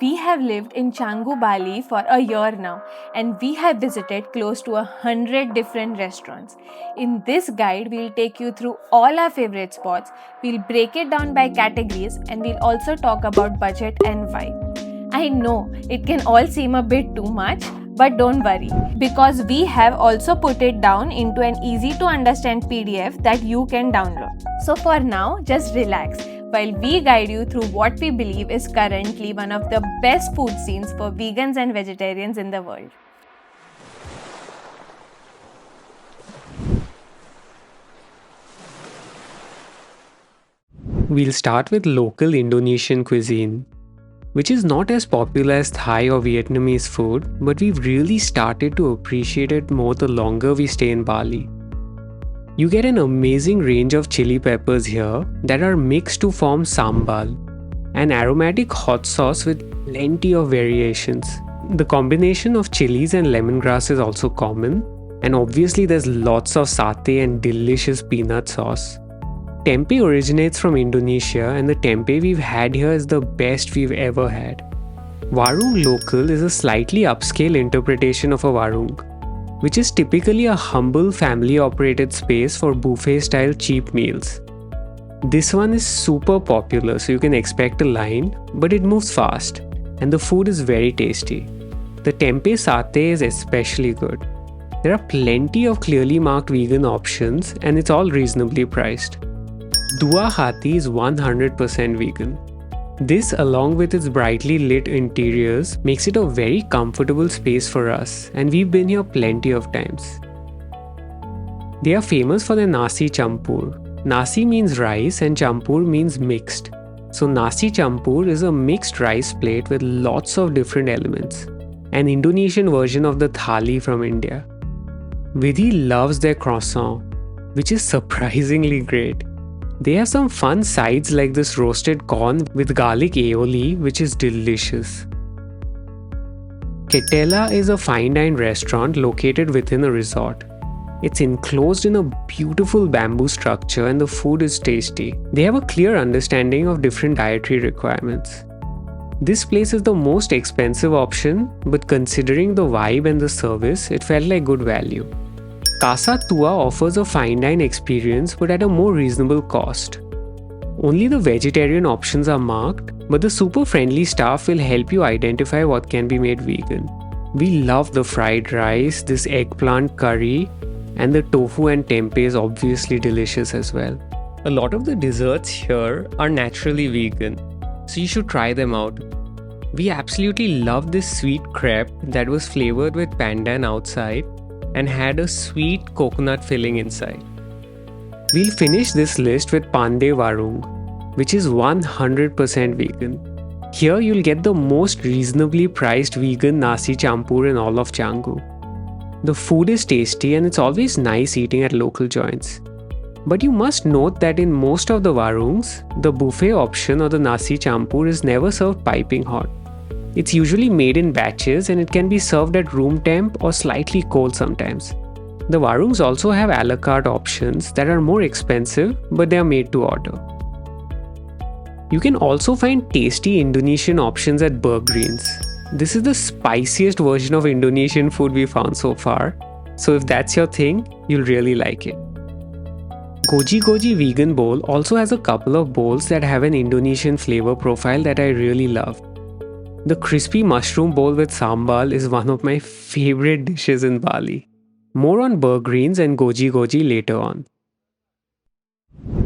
We have lived in Canggu, Bali for a year now, and we have visited close to 100 different restaurants. In this guide, we'll take you through all our favorite spots, we'll break it down by categories, and we'll also talk about budget and vibe. I know it can all seem a bit too much, but don't worry, because we have also put it down into an easy to understand PDF that you can download. So for now, just relax while we guide you through what we believe is currently one of the best food scenes for vegans and vegetarians in the world. We'll start with local Indonesian cuisine, which is not as popular as Thai or Vietnamese food, but we've really started to appreciate it more the longer we stay in Bali. You get an amazing range of chili peppers here that are mixed to form sambal, an aromatic hot sauce with plenty of variations. The combination of chilies and lemongrass is also common, and obviously there's lots of satay and delicious peanut sauce. Tempeh originates from Indonesia, and the tempeh we've had here is the best we've ever had. Warung local is a slightly upscale interpretation of a warung, which is typically a humble family-operated space for buffet-style cheap meals. This one is super popular, so you can expect a line, but it moves fast, and the food is very tasty. The tempeh satay is especially good. There are plenty of clearly marked vegan options, and it's all reasonably priced. Dua Hati is 100% vegan. This, along with its brightly lit interiors, makes it a very comfortable space for us, and we've been here plenty of times. They are famous for their nasi campur. Nasi means rice and campur means mixed. So nasi campur is a mixed rice plate with lots of different elements, an Indonesian version of the thali from India. Vidhi loves their croissant, which is surprisingly great. They have some fun sides like this roasted corn with garlic aioli, which is delicious. Ketela is a fine dine restaurant located within a resort. It's enclosed in a beautiful bamboo structure and the food is tasty. They have a clear understanding of different dietary requirements. This place is the most expensive option, but considering the vibe and the service, it felt like good value. Casa Tua offers a fine dine experience but at a more reasonable cost. Only the vegetarian options are marked, but the super friendly staff will help you identify what can be made vegan. We love the fried rice, this eggplant curry, and the tofu and tempeh is obviously delicious as well. A lot of the desserts here are naturally vegan, so you should try them out. We absolutely love this sweet crepe that was flavored with pandan outside and had a sweet coconut filling inside. We'll finish this list with Pandey Warung, which is 100% vegan. Here you'll get the most reasonably priced vegan nasi campur in all of Canggu. The food is tasty and it's always nice eating at local joints. But you must note that in most of the warungs, the buffet option or the nasi campur is never served piping hot. It's usually made in batches and it can be served at room temp or slightly cold sometimes. The warungs also have a la carte options that are more expensive, but they are made to order. You can also find tasty Indonesian options at Burgreens. This is the spiciest version of Indonesian food we found so far, so if that's your thing, you'll really like it. Goji Goji Vegan Bowl also has a couple of bowls that have an Indonesian flavor profile that I really love. The crispy mushroom bowl with sambal is one of my favorite dishes in Bali. More on Burgreens and Goji Goji later on.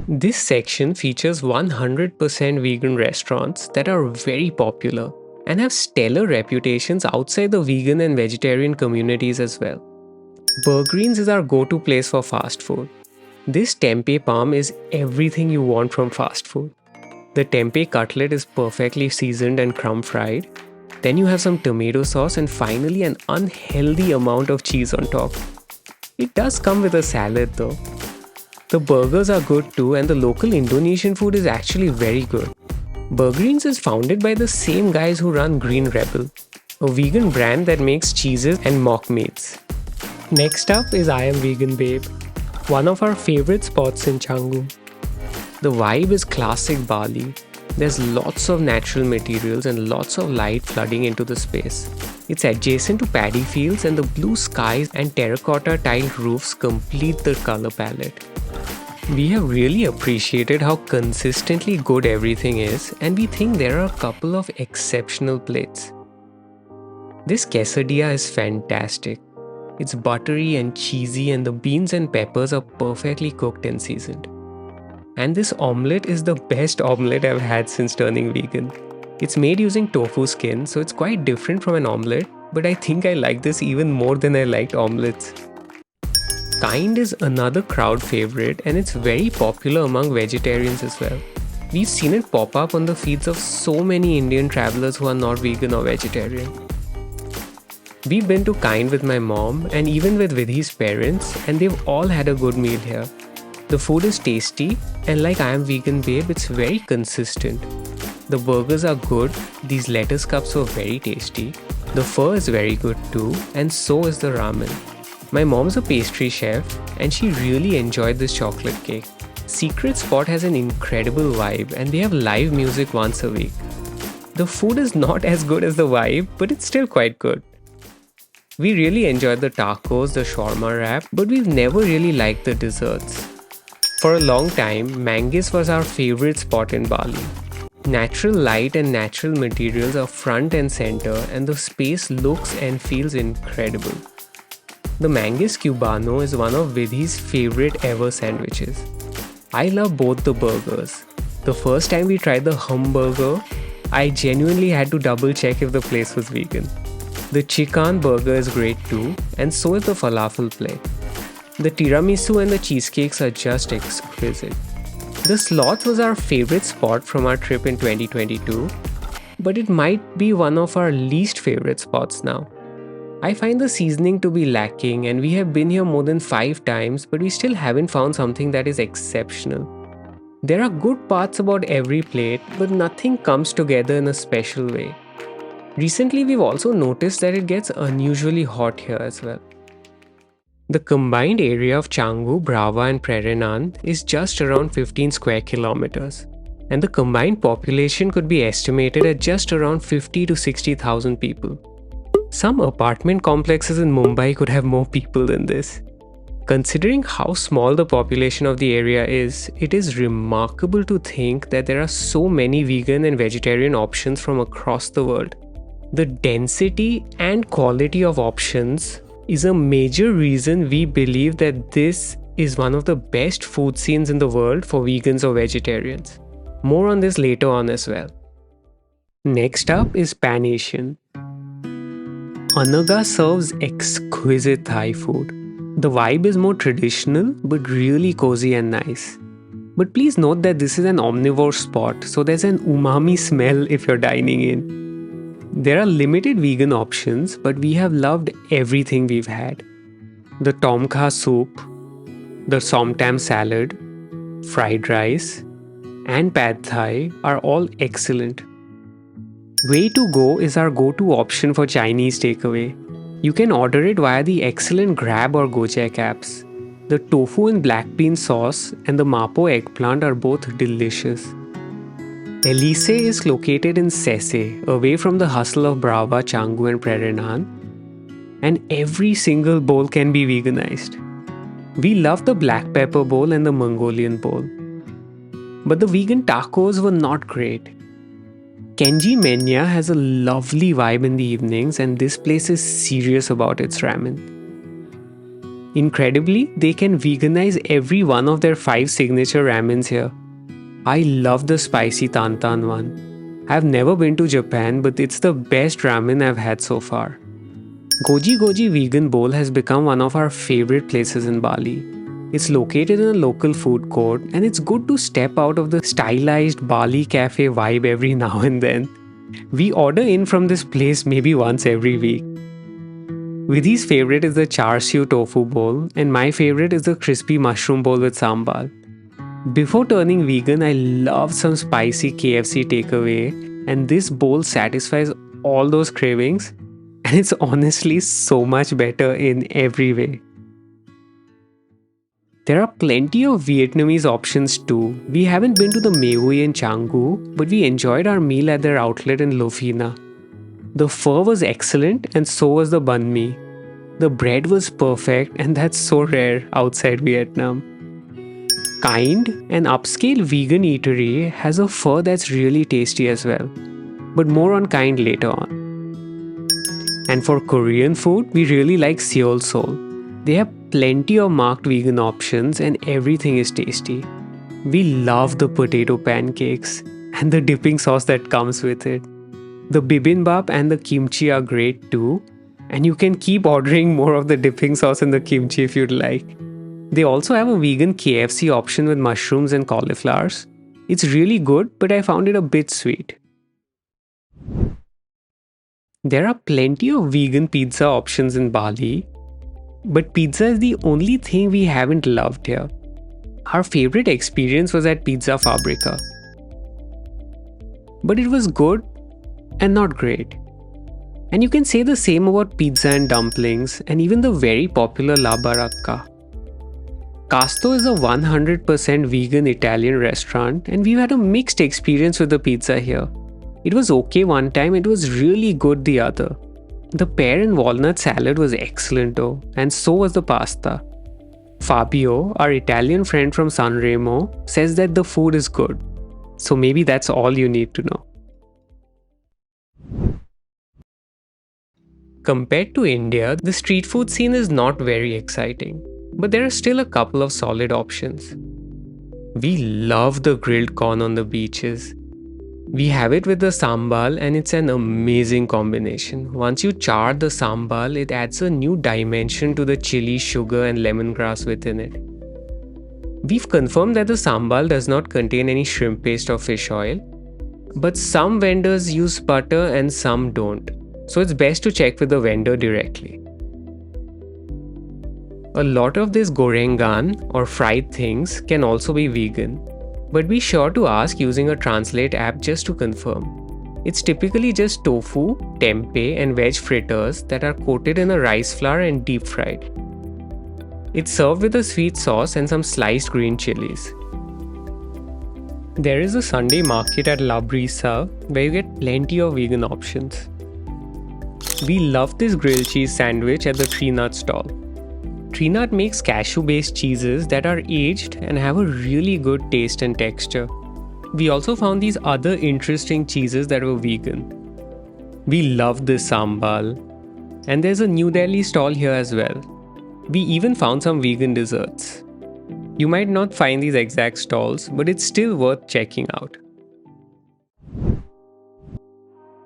This section features 100% vegan restaurants that are very popular and have stellar reputations outside the vegan and vegetarian communities as well. Burgreens is our go-to place for fast food. This tempeh palm is everything you want from fast food. The tempeh cutlet is perfectly seasoned and crumb fried. Then you have some tomato sauce and finally an unhealthy amount of cheese on top. It does come with a salad though. The burgers are good too and the local Indonesian food is actually very good. Burgreens is founded by the same guys who run Green Rebel, a vegan brand that makes cheeses and mock meats. Next up is I Am Vegan Babe, one of our favorite spots in Canggu. The vibe is classic Bali. There's lots of natural materials and lots of light flooding into the space. It's adjacent to paddy fields, and the blue skies and terracotta tiled roofs complete the color palette. We have really appreciated how consistently good everything is, and we think there are a couple of exceptional plates. This quesadilla is fantastic. It's buttery and cheesy, and the beans and peppers are perfectly cooked and seasoned. And this omelette is the best omelette I've had since turning vegan. It's made using tofu skin, so it's quite different from an omelette, but I think I like this even more than I liked omelettes. Kind is another crowd favorite, and it's very popular among vegetarians as well. We've seen it pop up on the feeds of so many Indian travelers who are not vegan or vegetarian. We've been to Kind with my mom and even with Vidhi's parents, and they've all had a good meal here. The food is tasty, and like I am vegan babe, it's very consistent. The burgers are good, these lettuce cups were very tasty. The pho is very good too, and so is the ramen. My mom's a pastry chef, and she really enjoyed this chocolate cake. Secret Spot has an incredible vibe, and they have live music once a week. The food is not as good as the vibe, but it's still quite good. We really enjoyed the tacos, the shawarma wrap, but we've never really liked the desserts. For a long time, Manggis was our favorite spot in Bali. Natural light and natural materials are front and center, and the space looks and feels incredible. The Manggis Cubano is one of Vidhi's favorite ever sandwiches. I love both the burgers. The first time we tried the hamburger, I genuinely had to double check if the place was vegan. The chicken burger is great too, and so is the falafel plate. The tiramisu and the cheesecakes are just exquisite. The sloth was our favorite spot from our trip in 2022, but it might be one of our least favorite spots now. I find the seasoning to be lacking, and we have been here more than 5 times, but we still haven't found something that is exceptional. There are good parts about every plate, but nothing comes together in a special way. Recently, we've also noticed that it gets unusually hot here as well. The combined area of Canggu, Brava and Prerenan is just around 15 square kilometers, and the combined population could be estimated at just around 50 to 60,000 people. Some apartment complexes in Mumbai could have more people than this. Considering how small the population of the area is, it is remarkable to think that there are so many vegan and vegetarian options from across the world. The density and quality of options is a major reason we believe that this is one of the best food scenes in the world for vegans or vegetarians. More on this later on as well. Next up is Pan Asian. Anaga serves exquisite Thai food. The vibe is more traditional but really cozy and nice. But please note that this is an omnivore spot, so there's an umami smell if you're dining in. There are limited vegan options, but we have loved everything we've had. The tom kha soup, the som tam salad, fried rice, and pad thai are all excellent. Way to Go is our go-to option for Chinese takeaway. You can order it via the excellent Grab or Gojek apps. The tofu and black bean sauce and the mapo eggplant are both delicious. Elise is located in Sese, away from the hustle of Brava, Canggu and Prerenan, and every single bowl can be veganized. We love the black pepper bowl and the Mongolian bowl. But the vegan tacos were not great. Kenji Menya has a lovely vibe in the evenings, and this place is serious about its ramen. Incredibly, they can veganize every one of their 5 signature ramens here. I love the spicy tantan one. I've never been to Japan, but it's the best ramen I've had so far. Goji Goji Vegan Bowl has become one of our favorite places in Bali. It's located in a local food court, and it's good to step out of the stylized Bali cafe vibe every now and then. We order in from this place maybe once every week. Vidhi's favorite is the char siu tofu bowl, and my favorite is the crispy mushroom bowl with sambal. Before turning vegan, I loved some spicy KFC takeaway, and this bowl satisfies all those cravings, and it's honestly so much better in every way. There are plenty of Vietnamese options too. We haven't been to the Meui in Canggu, but we enjoyed our meal at their outlet in Lofina. The pho was excellent and so was the banh mi. The bread was perfect and that's so rare outside Vietnam. Kind, an upscale vegan eatery, has a pho that's really tasty as well. But more on Kind later on. And for Korean food, we really like Seoul Seoul. They have plenty of marked vegan options and everything is tasty. We love the potato pancakes and the dipping sauce that comes with it. The bibimbap and the kimchi are great too, and you can keep ordering more of the dipping sauce and the kimchi if you'd like. They also have a vegan KFC option with mushrooms and cauliflowers. It's really good, but I found it a bit sweet. There are plenty of vegan pizza options in Bali, but pizza is the only thing we haven't loved here. Our favorite experience was at Pizza Fabrica. But it was good and not great. And you can say the same about pizza and dumplings and even the very popular La Baracca. Casto is a 100% vegan Italian restaurant and we've had a mixed experience with the pizza here. It was okay one time, it was really good the other. The pear and walnut salad was excellent though, and so was the pasta. Fabio, our Italian friend from Sanremo, says that the food is good. So maybe that's all you need to know. Compared to India, the street food scene is not very exciting, but there are still a couple of solid options. We love the grilled corn on the beaches. We have it with the sambal and it's an amazing combination. Once you char the sambal, it adds a new dimension to the chili, sugar and lemongrass within it. We've confirmed that the sambal does not contain any shrimp paste or fish oil, but some vendors use butter and some don't. So it's best to check with the vendor directly. A lot of this gorengan or fried things can also be vegan, but be sure to ask using a translate app just to confirm. It's typically just tofu, tempeh and veg fritters that are coated in a rice flour and deep fried. It's served with a sweet sauce and some sliced green chilies. There is a Sunday market at La Brisa where you get plenty of vegan options. We love this grilled cheese sandwich at the Tree Nut stall. Tree Nut makes cashew-based cheeses that are aged and have a really good taste and texture. We also found these other interesting cheeses that were vegan. We love this sambal. And there's a New Delhi stall here as well. We even found some vegan desserts. You might not find these exact stalls, but it's still worth checking out.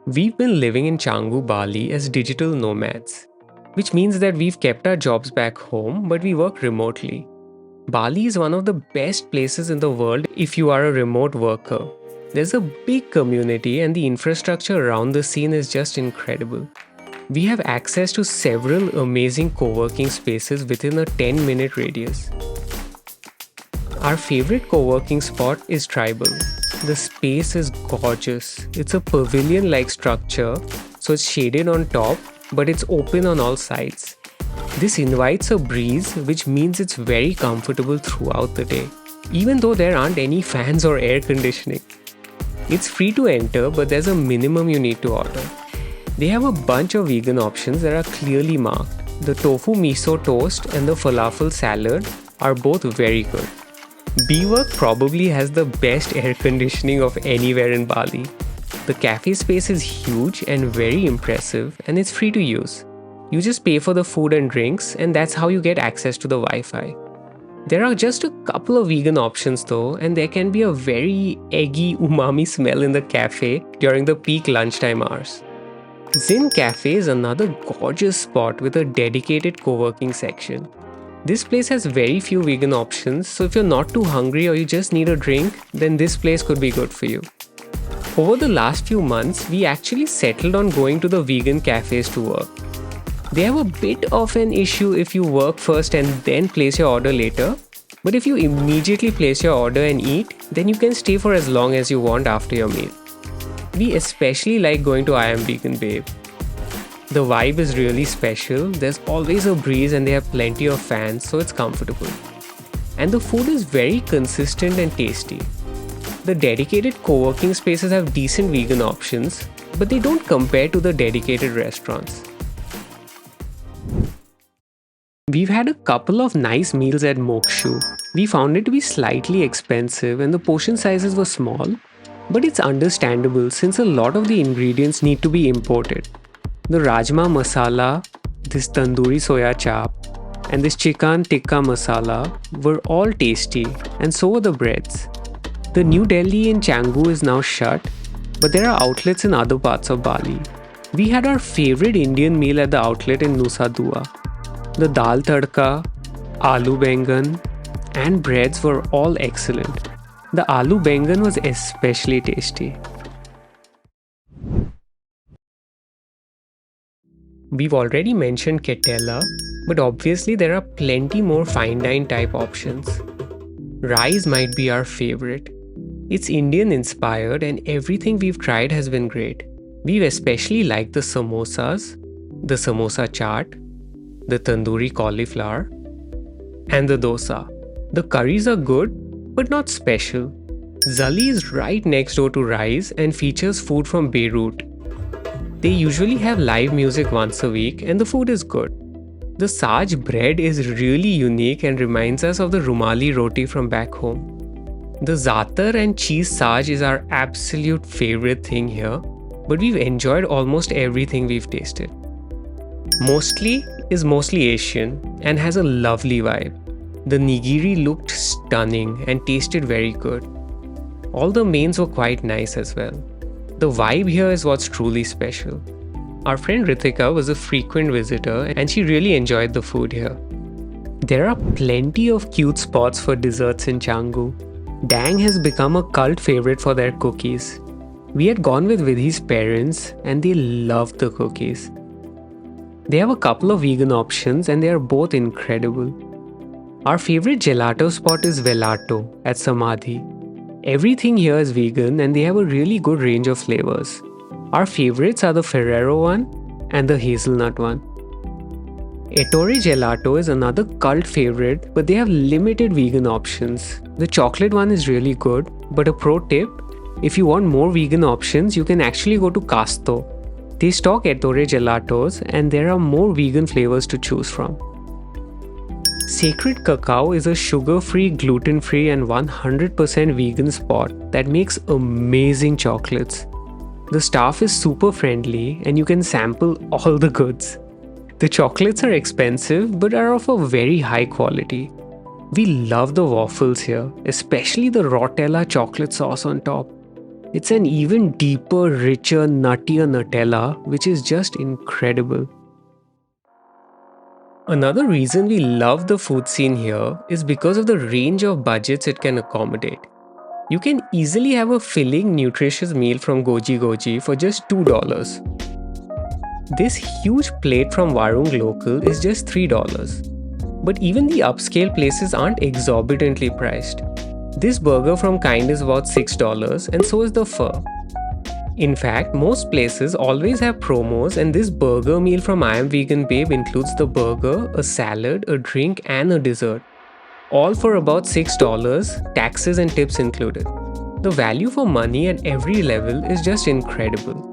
We've been living in Canggu, Bali as digital nomads, which means that we've kept our jobs back home, but we work remotely. Bali is one of the best places in the world if you are a remote worker. There's a big community and the infrastructure around the scene is just incredible. We have access to several amazing co-working spaces within a 10-minute radius. Our favorite co-working spot is Tribal. The space is gorgeous. It's a pavilion-like structure, so it's shaded on top, but it's open on all sides. This invites a breeze, which means it's very comfortable throughout the day, even though there aren't any fans or air conditioning. It's free to enter, but there's a minimum you need to order. They have a bunch of vegan options that are clearly marked. The tofu miso toast and the falafel salad are both very good. BeWork probably has the best air conditioning of anywhere in Bali. The cafe space is huge and very impressive, and it's free to use. You just pay for the food and drinks, and that's how you get access to the Wi-Fi. There are just a couple of vegan options though, and there can be a very eggy umami smell in the cafe during the peak lunchtime hours. Zin Cafe is another gorgeous spot with a dedicated co-working section. This place has very few vegan options, so if you're not too hungry or you just need a drink, then this place could be good for you. Over the last few months, we actually settled on going to the vegan cafes to work. They have a bit of an issue if you work first and then place your order later, but if you immediately place your order and eat, then you can stay for as long as you want after your meal. We especially like going to I Am Vegan Babe. The vibe is really special, there's always a breeze and they have plenty of fans, so it's comfortable. and the food is very consistent and tasty. The dedicated co-working spaces have decent vegan options, but they don't compare to the dedicated restaurants. We've had a couple of nice meals at Mokshu. We found it to be slightly expensive and the portion sizes were small, but it's understandable since a lot of the ingredients need to be imported. The rajma masala, this tandoori soya chap, and this chicken tikka masala were all tasty, and so were the breads. The New Delhi in Canggu is now shut, but there are outlets in other parts of Bali. We had our favorite Indian meal at the outlet in Nusa Dua. The dal tadka, aloo bengan, and breads were all excellent. The aloo bengan was especially tasty. We've already mentioned ketela, but obviously there are plenty more fine dine type options. Rise might be our favorite. It's Indian inspired and everything we've tried has been great. We've especially liked the samosas, the samosa chaat, the tandoori cauliflower, and the dosa. The curries are good, but not special. Zali is right next door to Rise and features food from Beirut. They usually have live music once a week and the food is good. The Saj bread is really unique and reminds us of the Rumali roti from back home. The zaatar and cheese Saj is our absolute favorite thing here, but we've enjoyed almost everything we've tasted. Mostly is mostly Asian and has a lovely vibe. The nigiri looked stunning and tasted very good. All the mains were quite nice as well. The vibe here is what's truly special. Our friend Ritika was a frequent visitor and she really enjoyed the food here. There are plenty of cute spots for desserts in Canggu. Dang has become a cult favorite for their cookies. We had gone with Vidhi's parents and they loved the cookies. They have a couple of vegan options and they are both incredible. Our favorite gelato spot is Velato at Samadhi. Everything here is vegan and they have a really good range of flavors. Our favorites are the Ferrero one and the hazelnut one. Ettore Gelato is another cult favorite, but they have limited vegan options. The chocolate one is really good, but a pro tip, if you want more vegan options, you can actually go to Casto. They stock Ettore Gelatos and there are more vegan flavors to choose from. Sacred Cacao is a sugar-free, gluten-free and 100% vegan spot that makes amazing chocolates. The staff is super friendly and you can sample all the goods. The chocolates are expensive but are of a very high quality. We love the waffles here, especially the Rotella chocolate sauce on top. It's an even deeper, richer, nuttier Nutella, which is just incredible. Another reason we love the food scene here is because of the range of budgets it can accommodate. You can easily have a filling, nutritious meal from Goji Goji for just $2. This huge plate from Warung Local is just $3. But even the upscale places aren't exorbitantly priced. This burger from Kind is about $6 and so is the pho. In fact, most places always have promos and this burger meal from I Am Vegan Babe includes the burger, a salad, a drink and a dessert. All for about $6, taxes and tips included. The value for money at every level is just incredible.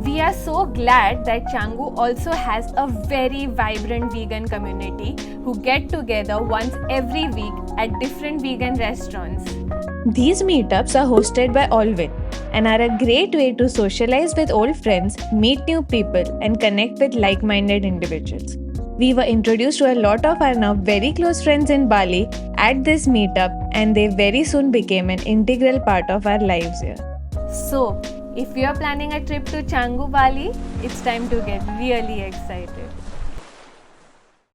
We are so glad that Canggu also has a very vibrant vegan community who get together once every week at different vegan restaurants. These meetups are hosted by Allwin and are a great way to socialize with old friends, meet new people, and connect with like-minded individuals. We were introduced to a lot of our now very close friends in Bali at this meetup, and they very soon became an integral part of our lives here. So, if you are planning a trip to Canggu, Bali, it's time to get really excited.